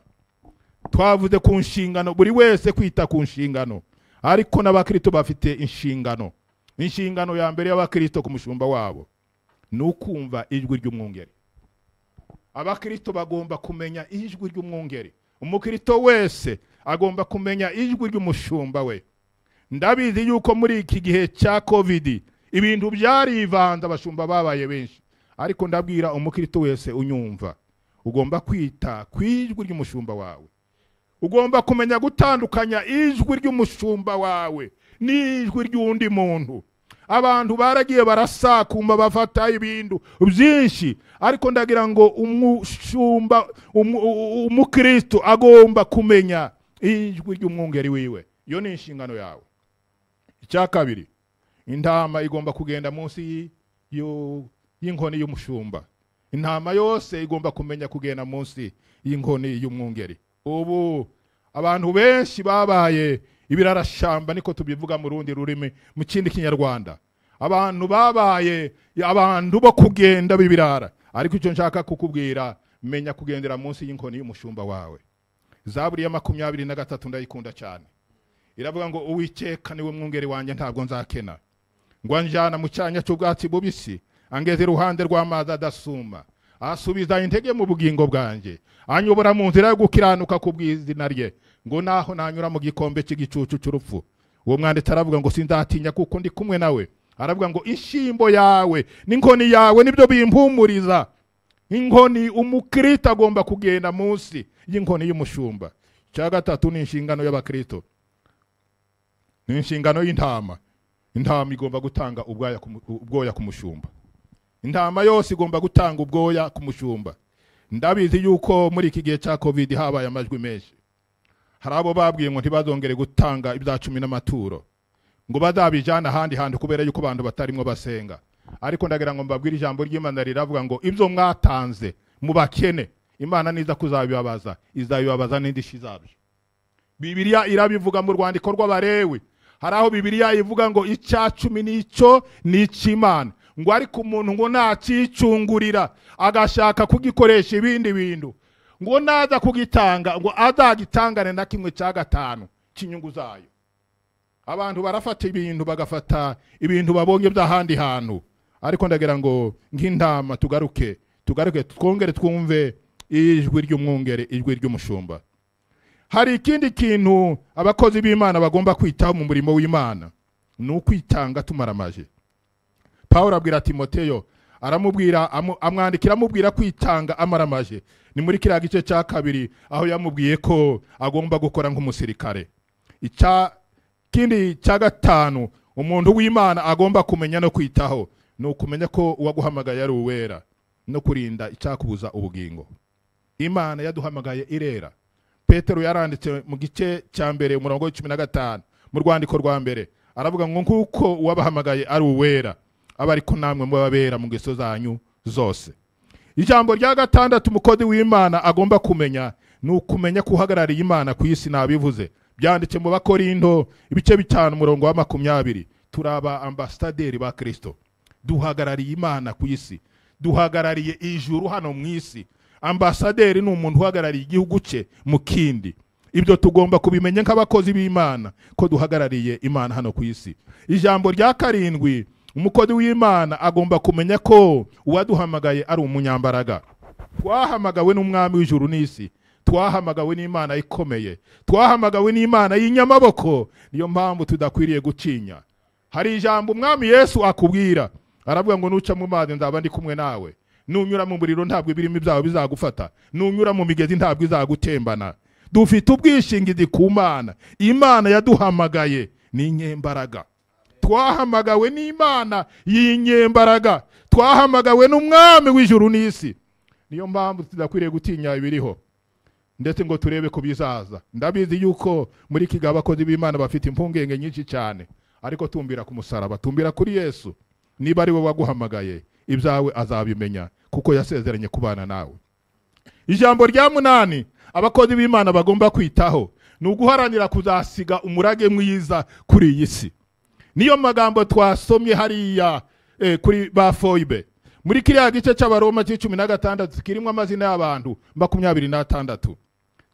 Speaker 2: twavuze ku nshingano, buri wese kwita ku nshingano, ariko n'abakristo bafite inshingano. Inshingano ya mbere y'abakristo ku mushumba wabo ni ukumva ijwi ry'umwungeri. Abakristo bagomba kumenya ijwi ry'umwungeri. Umukristo wese agomba kumenya ijwi ry'umushumba we. Ndabizi yuko muri iki gihe cya covid ibintu byarivanze, abashumba babaye benshi, ariko ndabwira umukristo wese unyumva, ugomba kwita kwijwi ry'umushumba wawe. Ugomba kumenya gutandukanya ijwi ry'umushumba wawe n'ijwi ry'undi muntu. Abantu baragiye barasakuma bafata ibintu byinshi, ariko ndagira ngo umushumba umukristo agomba kumenya ijwi ry'umwungeri wiwe. Iyo ni inshingano yawe. Icya kabiri, intama igomba kugenda munsi y'inkoni y'umushumba. Intama yose igomba kumenya kugenda munsi y'inkoni y'umwungeri. Ubu abantu benshi babaye ibirarashamba, niko tubivuga mu rundi rurimi, mu kindi kinyarwanda. Abantu babaye abantu bo kugenda bibirara, ariko icyo nshaka kukubwira, menya kugendera munsi y'inkoni y'umushumba wawe. Zaburi ya 23 ndayikunda cyane. Iravuga ngo Uwiteka niwe mwungeri wanjye ntabwo nzakena. Ngo anjana mu cyanya cy'ubwatsi bubisi, angeze iruhande rw'amazi adasuma, asubiza intege mu bugingo bwanjye, anyobora mu nzira yo gukiranuka ku bw'izina rye. Ngo naho nanyura mu gikombe cy'igicucu cy'urupfu, uwo mwanditsi aravuga ngo sinzatinya kuko ndi kumwe nawe. Aravuga ngo ishimbo yawe n'inkoni yawe nibyo bimpumuriza. Inkoni, umukristo agomba kugenda munsi y'inkoni y'umushumba. Cya gatatu ni inshingano y'abakristo, ni inshingano y'intama. Intama igomba gutanga ubwoya ku mushumba. Intama yose igomba gutanga ubwoya ku mushumba. Ndabizi yuko muri iki gihe cya covid habaye amajwi menshi. Hari abo babwiye ngo ntibazongere gutanga ibya 10 n'amaturo, ngo bazabijana ahandi hantu kubera yuko abantu batarimo basenga. Ariko ndagira ngo mbabwire ijambo ry'Imana riravuga ngo ibyo mwatanze mu bakene, Imana niza kuzabibabaza, izabibabaza n'indishyi zabyo. Bibiliya irabivuga mu rwandiko rw'Abalewi. Hari aho Bibiliya ivuga ngo icya 10 nicyo ni icy'Imana, ngo ariko umuntu ngo nacicungurira agashaka kugikoresha ibindi bintu, ngo naza kugitanga ngo azagitangane na 1/5 cy'inyungu zayo. Abantu barafata ibintu bagafata ibintu babonye by'ahandi hantu, ariko ndagira ngo nk'intama tugaruke twongere twumve ijwi ry'umwungeri, ijwi ry'umushumba. Hari ikindi kintu abakozi b'Imana bagomba kwitaho mu murimo w'Imana, ni ukwitanga tumaramaje. Pawulo abwira Timoteyo, aramubwira amwandikira amubwira kwitanga amaramaje. Ni muri kiriya gice cya 2 aho yamubwiye ko agomba gukora nk'umusirikare. Kindi cya 5 umuntu w'Imana agomba kumenya no kwitaho, no kumenya ko uwaguhamagaye ari uwera, no kurinda icyakubuza ubugingo. Imana yaduhamagaye irera. Petero yaranditse mu gice cya 1 umurongo 15 mu rwandiko rwa mbere, aravuga ngo nkuko uwabahamagaye ari uwera, abariko namwe mubabera mu ngeso zanyu zose. Ijambo rya 6 umukozi w'Imana agomba kumenya, ni ukumenya kuhagararira Imana ku isi. Nabivuze, byanditse mu Bakorinto ibice 5 umurongo wa 20. Turaba ambasaderi ba Kristo, duhagarariye Imana ku isi, duhagarariye ijuru hano mu isi. Ambasaderi ni umuntu uhagarariye igihugu cye mu kindi. Ibyo tugomba kubimenya nk'abakozi b'Imana ko duhagarariye Imana hano ku isi. Ijambo rya 7 umukozi w'Imana agomba kumenya ko uwaduhamagaye ari umunyambaraga. Twahamagawe n'umwami w'ijuru n'isi, twahamagawe n'Imana ikomeye, twahamagawe n'Imana y'inyamaboko. Niyo mpamvu tudakwiriye gucinya. Hari ijambo umwami Yesu akubwira, aravuga ngo nuca mu mazi nzaba ndi kumwe nawe, nunyura mu muriro ntabwo ibirimi byawe bizagufata, nunyura mu migezi ntabwo izagutembana. Dufite ubwishingizi ku Mana. Imana yaduhamagaye ni inyembaraga. Twahamagawe n'Imana y'inyembaraga, twahamagawe n'umwami w'ijuru n'isi. Niyo mpamvu tudakwiriye gutinya ibiriho, ndetse ngo turebe ko bizaza. Ndabizi yuko muri kiga abakozi b'Imana bafite impungenge nyinshi cyane, ariko tumbira ku musaraba, tumbira kuri Yesu. Niba ari we waguhamagaye, ibyawe azabimenya kuko yasezeranye kubana nawe. Ijambo rya 8 abakozi b'Imana bagomba kwitaho, ni uguharanira kuzasiga umurage mwiza kuri iyi si. Niyo magambo twasomye hariya kuri ba Foibe muri kiriya gice cy'Abaroma 16 kirimo amazina y'abantu 26.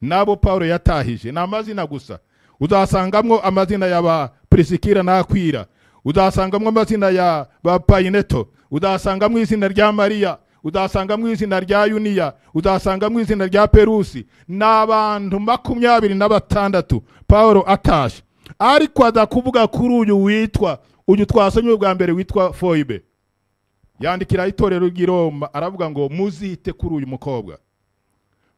Speaker 2: nabo Pawulo yatahije ni amazina gusa. Uzasangamwo amazina y'aba Prisikira na Akwila, uzasangamwo amazina ya ba Payineto, uzasangamwo izina rya Mariya, uzasangamwo izina rya Yuniya, uzasangamwo izina rya Perusi, n'abantu 26 Pawulo atashe. Ariko aza kuvuga kuri uyu twasomye bwa mbere witwa Foibe. Yandikira itorero ry'i Roma aravuga ngo muzite kuri uyu mukobwa,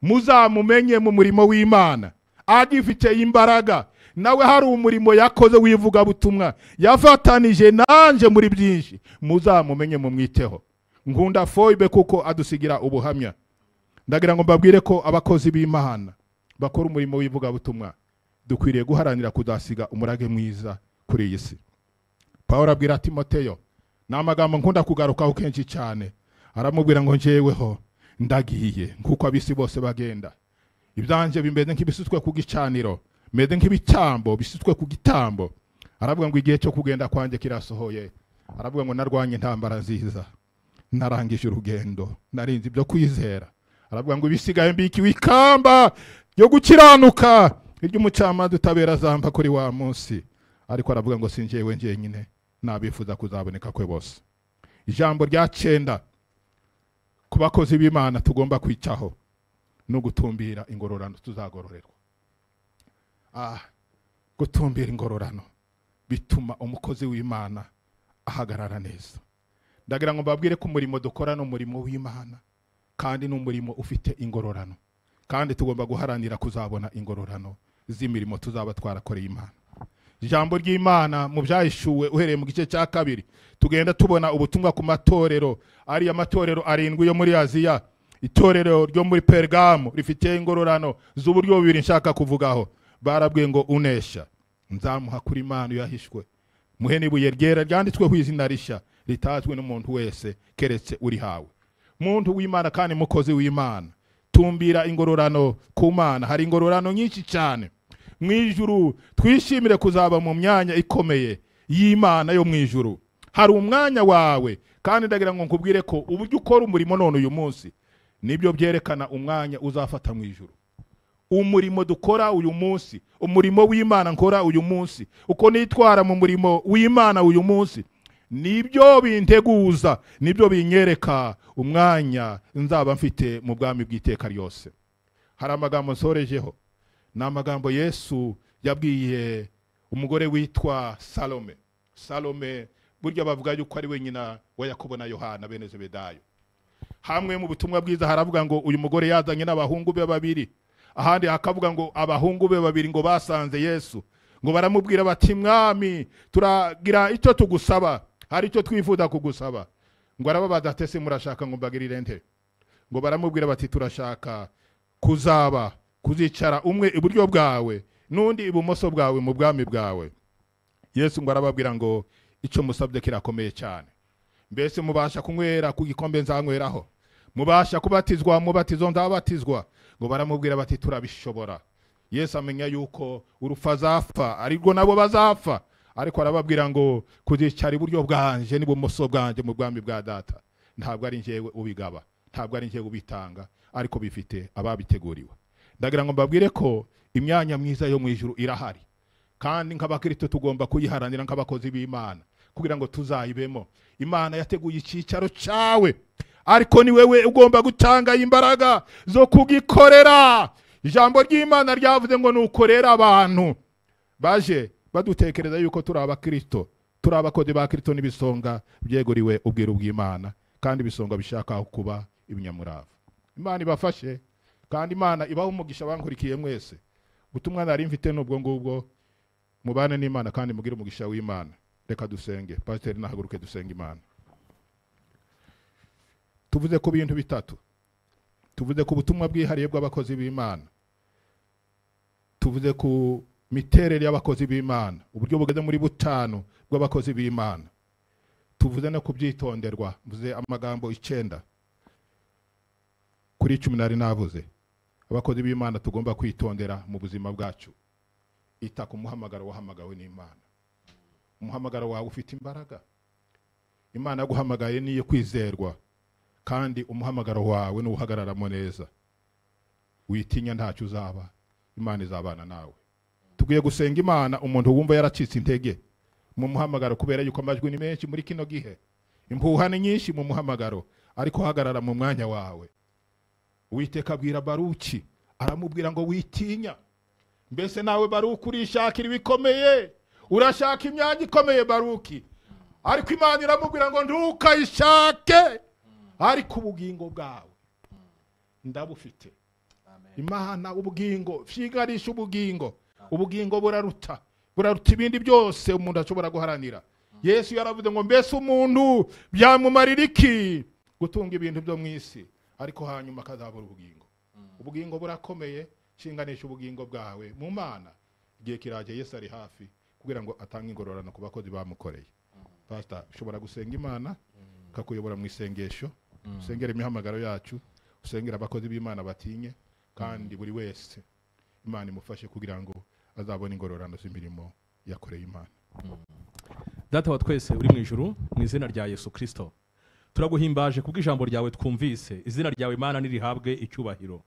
Speaker 2: muzamumenye mu murimo w'Imana, agifite imbaraga, nawe hari umurimo yakoze wivuga butumwa, yafatanije nanje muri byinshi, muzamumenye mumwiteho. Nkunda Foibe kuko adusigira ubuhamya. Ndagira ngo mbabwire ko abakozi b'Imana bakora umurimo wivuga butumwa dukwiriye guharanira kudasiga umurage mwiza kuri iyi si. Pawulo abwira Timoteyo, n'amagambo nkunda kugarukaho kenshi cyane, aramubwira ngo njyeweho ndagiye nkuko abisi bose bagenda, ibyanje bimeze nk'ibisutswe ku gicaniro, meze nk'ibitambo bisutswe ku gitambo. Aravuga ngo igihe cyo kugenda kwanjye kirasohoye. Aravuga ngo narwanye intambara nziza, narangije urugendo, narinze ibyo kwizera. Aravuga ngo ibisigaye mbikiwe ikamba yo gukiranuka, iry'umucamanza utabera azampa kuri wa munsi. Ariko aravuga ngo sinjewe njyenyine, nabifuza kuzaboneka kwe bose. Ijambo rya 9 ku bakozi b'Imana tugomba kwicaho no gutumbira ingororano tuzagororerwa. Gutumbira ingororano bituma umukozi w'Imana ahagarara neza. Ndagira ngo mbabwire ko umurimo dukora no murimo w'Imana kandi n'umurimo ufite ingororano, kandi tugomba guharanira kuzabona ingororano z'imirimo tuzaba twarakoreye Imana. Ijambo ry'Imana mu byahishuwe uhereye mu gice cya 2 tugenda tubona ubutumwa ku matorero, ari amatorero 7 yo muri Aziya. Itorero ryo muri Pergamo rifite ingororano z'uburyo bubiri nshaka kuvugaho. Barabwiye ngo unesha nzamuha kuri Imana yahishwe, muhe n'ibuye ryera ryanditswe ku izina rishya ritazwe n'umuntu wese keretse uri hawe. Muntu w'Imana kandi mukozi w'Imana, tumbira ingororano ku Mana. Hari ingororano nyinshi cyane mwijuru, twishimire kuzaba mu myanya ikomeye y'Imana yo mwijuru. Hari umwanya wawe, kandi ndagira ngo nkubwire ko uburyo ukora umurimo none uyu munsi nibyo byerekana umwanya uzafata mwijuru. Umurimo dukora uyu munsi, umurimo w'Imana nkora uyu munsi, uko nitwara mu murimo w'Imana uyu munsi, nibyo binteguza, nibyo binyereka umwanya nzaba mfite mu bwami bw'iteka ryose. Hari amagambo nsorejeho, n'amagambo Yesu yabwiye umugore witwa Salome. Salome burya bavuga yuko ari we nyina wa Yakobo na Yohana bene Zebedayo. Hamwe mu butumwa bwiza haravuga ngo uyu mugore yazanye n'abahungu be 2, ahandi hakavuga ngo abahungu be 2 ngo basanze Yesu, ngo baramubwira bati mwami turagira icyo tugusaba, hari icyo twifuza kugusaba. Ngo arababaza ati ese murashaka ngo mbagirire nte? Ngo baramubwira bati turashaka kuzicara umwe iburyo bwawe n'undi ibumoso bwawe mu bwami bwawe. Yesu ngo arababwira ngo icyo musabye kirakomeye cyane. Mbese mubasha kunywera ku gikombe nzanyweraho? Mubasha kubatizwa mubatizo ndabatizwa? Ngo baramubwira bati turabishobora. Yesu amenya yuko urupfa azapfa ariko nabo bazapfa, ariko arababwira ngo kuzicara iburyo bwanje n'ibumoso bwanje mu bwami bwa Data. Ntabwo ari njyewe ubigaba, ntabwo ari njyewe ubitanga, ariko bifite ababiteguriwe. Ndagira ngo mbabwire ko imyanya myiza yo mwijuru irahari, kandi nk'abakristo tugomba kuyiharanira nk'abakozi b'Imana kugira ngo tuzayibemo. Imana yateguye icyicaro cyawe, ariko ni wewe ugomba gutanga imbaraga zo kugikorera. Ijambo ry'Imana ryavuze ngo nukorera abantu baje badutekereza yuko turi abakristo, turi abakozi ba Kristo n'ibisonga byeguriwe ubwiru bw'Imana, kandi ibisonga bishaka kuba ibinyamurava. Imana ibafashe, kandi Imana ibaho umugisha bankurikiye mwese. Ubutumwa nari mfite n'ubwo ngubwo, mubane n'Imana kandi mugire umugisha w'Imana. Reka dusenge. Pastor nahaguruke dusenge Imana. Tuvuze ku bintu bitatu. Tuvuze ku butumwa bwihariye bw'abakozi b'Imana, tuvuze ku miterere y'abakozi b'Imana, uburyo bugeze muri 5 bw'abakozi b'Imana, tuvuze no kubyitonderwa. Mvuze amagambo 9 kuri 10 nari navuze. Abakozi b'Imana tugomba kwitondera mu buzima bwacu. Ita ku muhamagaro wahamagawe n'Imana. Umuhamagaro wawe ufite imbaraga. Imana yaguhamagaye niyo kwizerwa, kandi umuhamagaro wawe n'uhagararamo neza. witinya ntacyo uzaba, Imana izabana nawe. Tugiye gusenga Imana umuntu wumva yaracitse intege mu muhamagaro, kubera yuko amajwi ni menshi muri kino gihe, impuha ni nyinshi mu muhamagaro, ariko hagarara mu mwanya wawe. Uwiteka abwira Baruki, aramubwira ngo witinya. Mbese nawe Baruki urishakira ibikomeye, urashaka imyanya ikomeye Baruki, ariko Imana iramubwira ngo ntukayishake, ariko ubugingo bwawe ndabufite. Imana ubugingo, vyigarisha ubugingo. Ubugingo buraruta ibindi byose umuntu ashobora guharanira. Yesu yaravuze ngo mbese umuntu byamumarira iki gutunga ibintu byo mu isi, ariko hanyuma akazabura ubugingo. Ubugingo burakomeye, shinganisha ubugingo bwawe mu Mana. Igihe kiraje, Yesu ari hafi kugira ngo atange ingororano ku bakozi bamukoreye. Pastor, ushobora gusenga Imana kakuyobora mu isengesho, usengera imihamagaro yacu, usengera abakozi b'Imana batinye, kandi buri wese Imana imufashe kugira ngo azabona ingororano z'imirimo yakoreye Imana.
Speaker 1: Data wa twese uri mu ijuru, mu izina rya Yesu Kristo turaguhimbaje kubw'ijambo ryawe twumvise. Izina ryawe Imana nirihabwe icyubahiro.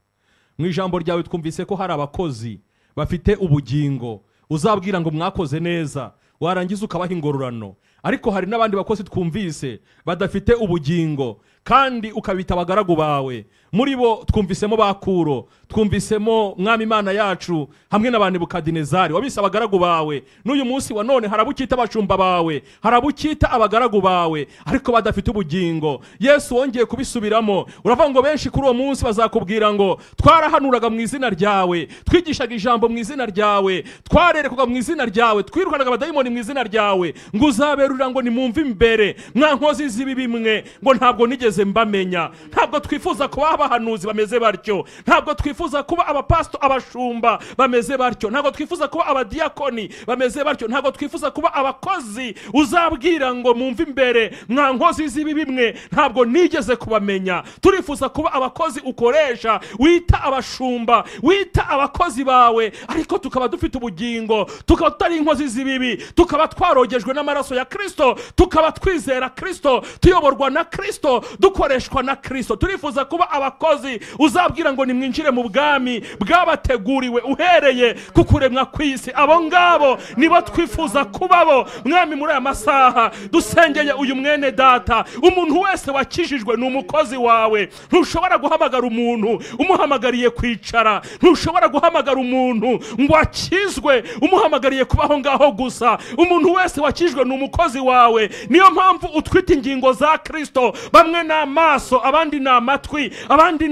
Speaker 1: Mu ijambo ryawe twumvise ko hari abakozi bafite ubugingo, uzabwira ngo mwakoze neza, warangiza ukabaha ingororano. Ariko hari n'abandi bakozi twumvise badafite ubugingo, kandi ukabita abagaragu bawe. Muri bo twumvisemo Bakuro, twumvisemo Mwami Imana yacu hamwe n'abandi Nebukadinezari, wabise abagaragu bawe. N'uyu munsi wa none harabukita abashumba bawe, harabukita abagaragu bawe, ariko badafite ubugingo. Yesu wongeye kubisubiramo, uravuga ngo benshi kuri uwo munsi bazakubwira ngo twarahanuraga mu izina ryawe, twigishaga ijambo mu izina ryawe, twarerekaga mu izina ryawe, twirukanaga abadayimoni mu izina ryawe. Ngo uzaberurira ngo nimumve imbere mwa nkozi z'ibi bimwe, ngo ntabwo nigeze mbamenya. Ntabwo twifuza kuba abahanuzi bameze batyo, ntabwo twifuza kuba abapasto, abashumba bameze batyo, ntabwo twifuza kuba abadiakoni bameze batyo, ntabwo twifuza kuba abakozi uzabwira ngo mumve imbere mwa nkozi z'ibi bimwe, ntabwo nigeze kubamenya. Turifuza kuba abakozi ukoresha, wita abashumba, wita abakozi bawe, ariko tukaba dufite ubugingo, tukaba tutari inkozi z'ibibi, tukaba twarogejwe n'amaraso ya Kristo, tukaba twizera Kristo, tuyoborwa na Kristo, dukoreshwa na Kristo. Turifuza kuba abakozi uzabwira ngo nimwinjire mu bwami bwabateguriwe uhereye ku kuremwa kw'isi. Abo ngabo nibo twifuza kubabo. Mwami, muri aya masaha dusengeye uyu mwene data, umuntu wese wakijijwe ni umukozi wawe. Ntushobora guhamagara umuntu umuhamagariye kwicara, ntushobora guhamagara umuntu ngo akizwe umuhamagariye kubaho ngaho gusa. Umuntu wese wakijijwe ni umukozi wawe. Niyo mpamvu utwita ingingo za Kristo, bamwe ni amaso, abandi ni amatwi, abandi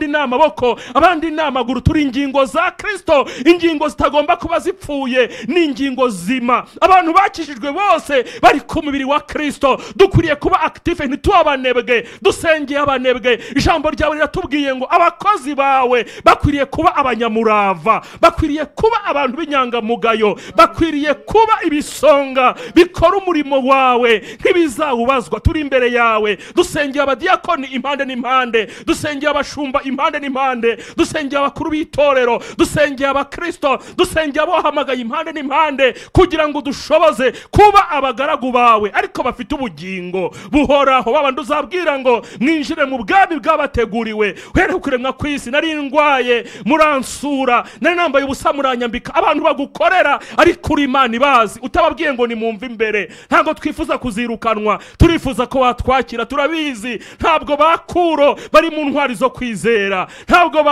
Speaker 1: ni amaboko, abandi ni amaguru. Turi ingingo za Kristo, ingingo zitagomba kuba zipfuye, ni ingingo zima. Abantu bakijijwe bose bari ku mubiri wa Kristo, dukwiriye kuba active, ntitubanebwe dusengeye abanebwe. Ijambo ryawe riratubwiye ngo abakozi bawe bakwiriye kuba abanyamurava, bakwiriye kuba abantu b'inyangamugayo, bakwiriye kuba ibisonga bikora umurimo wawe nk'ibizawubazwa. Turi imbere yawe, dusengeye abadiakoni impande n'impande, dusengeye abashumba impande n'impande, dusengeye abakuru b'itorero, dusengeye abakristo, dusengeye abo wahamagaye impande n'impande, kugira ngo dushoboze kuba abagaragu bawe ariko bafite ubugingo buhoraho. Babandi uzabwira ngo mwinjire mu bwami bwabateguriwe uhereye kuremwa kw'isi. Nari ndwaye muransura, nari nambaye ubusa muranyambika. Abantu bagukorera ariko uri Imana ibazi, utababwiye ngo nimumve imbere. Ntabwo twifuza kuzirukanwa, turifuza ko watwakira. Turabizi ntabwo Bakuro bari mu ntwari zo kwizera, ntabwo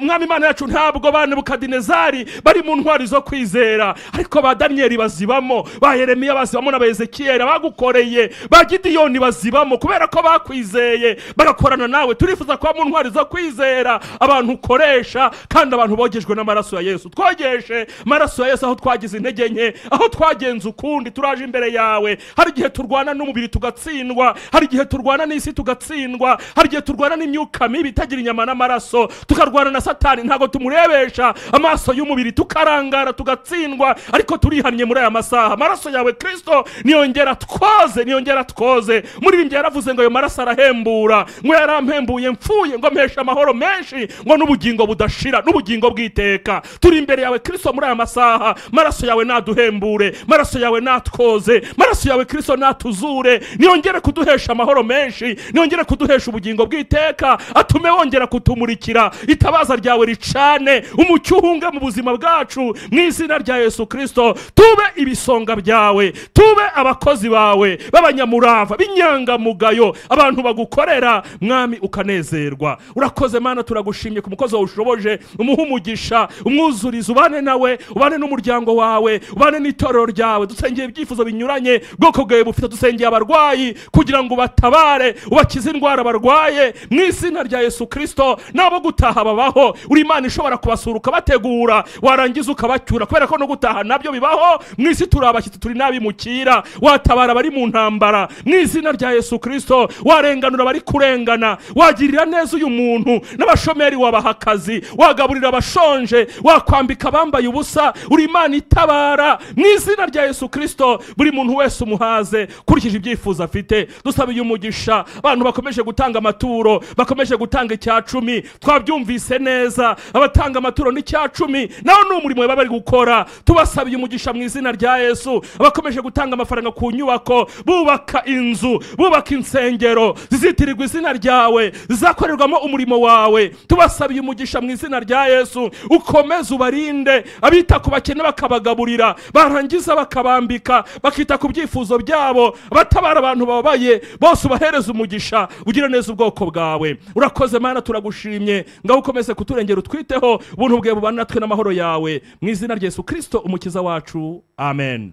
Speaker 1: Mwami Imana yacu, ntabwo ba Nebukadinezari bari mu ntwari zo kwizera, ariko ba Danieli bazibamo, ba Yeremiya bazibamo, na ba Ezekiyeli bagukoreye, ba Gideyoni bazibamo kubera ko bakwizeye bagakorana nawe. Turifuza kuba mu ntwari zo kwizera, abantu ukoresha, kandi abantu bogejwe n'amaraso ya Yesu. Twogeshe amaraso ya Yesu aho twagize intege nke, aho twagenze ukundi. Turaje imbere yawe. Hari igihe turwana n'umubiri tugatsindwa, hari igihe turwana n'isi tugatsindwa, hari igihe turwana n'imyuka mibi itagira inyama n'amaraso, tukarwana na Satani. Ntabwo tumurebesha amaso y'umubiri, tukarangara tugatsindwa, ariko turihannye muri aya masaha. Amaraso yawe Kristo niyongera twoze, niyongera twoze. Muri ibi yaravuze ngo ayo maraso arahembura, ngo yarampembuye mfuye, ngo mpesha amahoro menshi, ngo n'ubugingo budashira, n'ubugingo bw'iteka. Turi imbere yawe Kristo muri aya masaha. Maraso yawe naduhembure, maraso yawe natwoze, natuzure, maraso yawe Kristo natuzure, niyongere kuduhesha amahoro menshi, niyongere kuduhesha ubugingo bw'iteka, atume wongera kutumurikira, itabaza ryawe ricane, umucyo uhunge mu buzima bwacu, mu izina rya Yesu Kristo. Tube ibisonga byawe, tube abakozi bawe b'abanyamurava, b'inyangamugayo, abantu bagukorera mwami ukanezerwa. Urakoze Mana, turagushimye ku mukozi wawe ushoboje, umuha umugisha, umwuzurize, ubane nawe, ubane n'umuryango wawe, ubane n'itorero ryawe. Dusengeye ibyifuzo binyuranye bwoko bwawe bufite, dusengeye abarwayi kugira ngo batabare, ubakize indwara barwaye mu izina rya Yesu Kristo. Nabo gutaha babaho, uri Imana ishobora kubasura ukabategura, warangiza ukabacyura, kubera ko no gutaha nabyo bibaho. Mu isi turi abashyitsi, turi n'abimukira, watabara bari mu ntambara mu izina rya Yesu Kristo, warenganura bari kurengana, wagirira neza uyu muntu, n'abashomeri wabaha akazi, wagaburira abashonje, wakwambika abambaye ubusa. Uri Imana itabara mu izina rya Yesu Kristo, buri muntu wese umuhaze kurikije ibyifuzo afite. Dusabiye umugisha abantu bakomeje gutanga amaturo, bakomeje gutanga icyacumi, twabyumvise neza, abatanga amaturo n'icyacumi naho ni umurimo baba bari gukora, tubasabiye umugisha mu izina rya Yesu. Abakomeje gutanga amafaranga ku nyubako, bubaka inzu, bubaka insengero zizitirirwa izina ryawe, zizakorerwamo umurimo wawe, tubasabiye umugisha mu izina rya Yesu. Ukomeze ubarinde, abita ku bakene bakabagaburira, barangiza bakabambika, bakita ku byifuzo byabo, batabara abantu babaye bose, ubahereza umugisha, ugira neza ubwoko bwawe. Urakoze Mana, turagushimye, ngaho ukomeze kuturengera, utwiteho, ubuntu bwawe bubane natwe n'amahoro yawe, mu izina rya Yesu Kristo umukiza wacu, amen.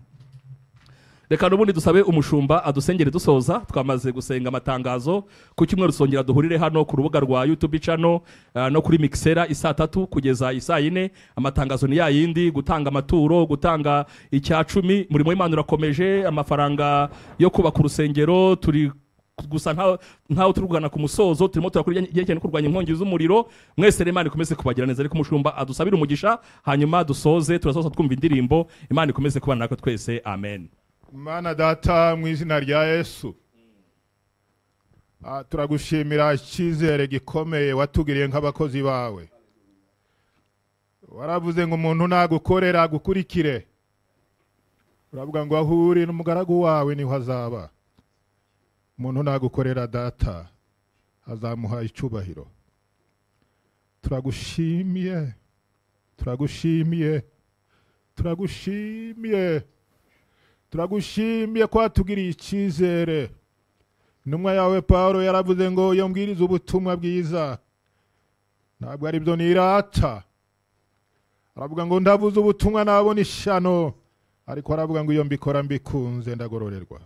Speaker 1: Reka n'ubundi dusabe umushumba adusengere dusoza. Twamaze gusenga amatangazo, ku cyumweru dusongera duhurire hano ku rubuga rwa YouTube channel no kuri Mixera isaa 3 kugeza isaa 4. Amatangazo ni yayindi, gutanga amaturo, gutanga icyacumi, murimo w'Imana urakomeje. Amafaranga yo kubaka urusengero turi gusa ntaho turugana ku musozo, turimo turakora igihe kurwanya inkongi z'umuriro. Mwese Imana ikomeze kubagira neza, ariko umushumba adusabira umugisha, hanyuma dusoze, turasoza twumva indirimbo. Imana ikomeze kubana natwe twese, amen.
Speaker 2: Mana Data, mu izina rya Yesu, turagushimira icyizere gikomeye watugiriye nk'abakozi bawe. Waravuze ngo umuntu nagukorera gukurikire, uravuga ngo aho uri n'umugaragu wawe niho azaba. Umuntu nagukorera Data azamuha icyubahiro. Turagushimiye, turagushimiye, turagushimiye, turagushimiye ko watugiriye icyizere. Intumwa yawe Pawulo yaravuze ngo iyo mbwiriza ubutumwa bwiza ntabwo ari byo nirata. Aravuga ngo ndavuze ubutumwa nabona ishano, ariko aravuga ngo iyo mbikora mbikunze ndagororerwa.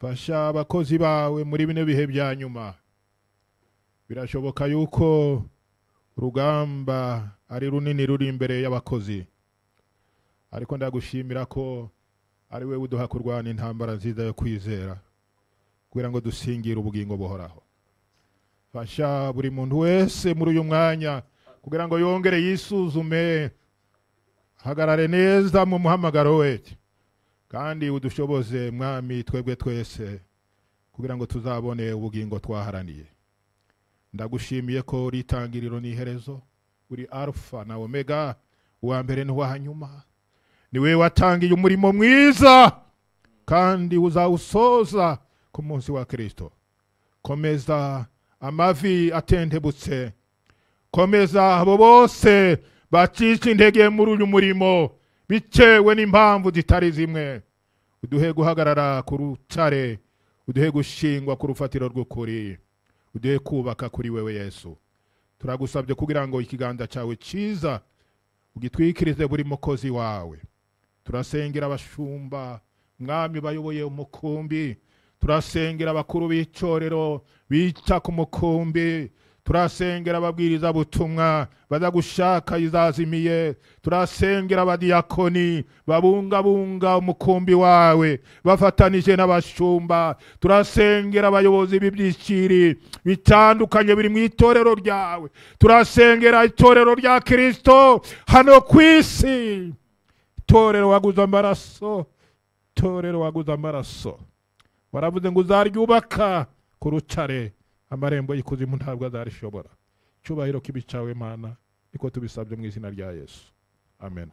Speaker 2: Fasha abakozi bawe muri bine bihe bya nyuma. Birashoboka yuko urugamba ari runini ruri imbere y'abakozi, ariko ndagushimira ko ari we uduha kurwana intambara nziza yo kwizera, kugira ngo dusingire ubugingo buhoraho. Fasha buri muntu wese muri uyu mwanya kugira ngo yongere yisuzume, hagarare neza mu muhamagaro we, kandi udushoboze mwami twebwe twese kugira ngo tuzabone ubugingo twaharaniye. Ndagushimiye ko uri itangiriro n'iherezo, uri Alpha na Omega, uwa mbere n'uwa nyuma. Niwe watangiye umurimo mwiza kandi uzawusoza ku munsi wa Kristo. Komeza amavi atendebutse, komeza abo bose bacica intege muri uyu murimo bitewe n'impamvu zitari zimwe. Uduhe guhagarara ku rutare, uduhe gushingwa ku rufatiro rw'ukuri, uduhe kubaka kuri wewe Yesu. Turagusabye kugira ngo ikiganza cyawe cyiza ugitwikirize buri mukozi wawe. Turasengera abashumba mwami bayoboye umukumbi, turasengera abakuru b'icorero bita ku mukumbi, turasengera ababwiriza butumwa bazagushaka izazimiye, turasengera abadiyakoni babungabunga umukumbi wawe bafatanije n'abashumba, turasengera abayobozi b'ibyiciri bitandukanye biri mu itorero ryawe, turasengera itorero rya Kristo hano ku isi. Torero waguze amaraso, torero waguze amaraso, waravuze ngo uzaryubaka ku rutare, amarembo y'ikuzimu ntabwo azarishobora. Cyubahiro kibicawe Mana, niko tubisabye mu izina rya Yesu, amen.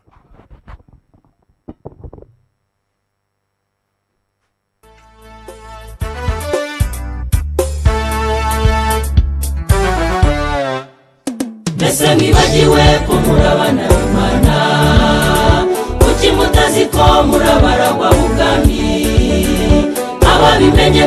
Speaker 3: ese mwibagiwe ko murabana b'Imana kuki mutazi ko murabaragwa ubwami ababimenye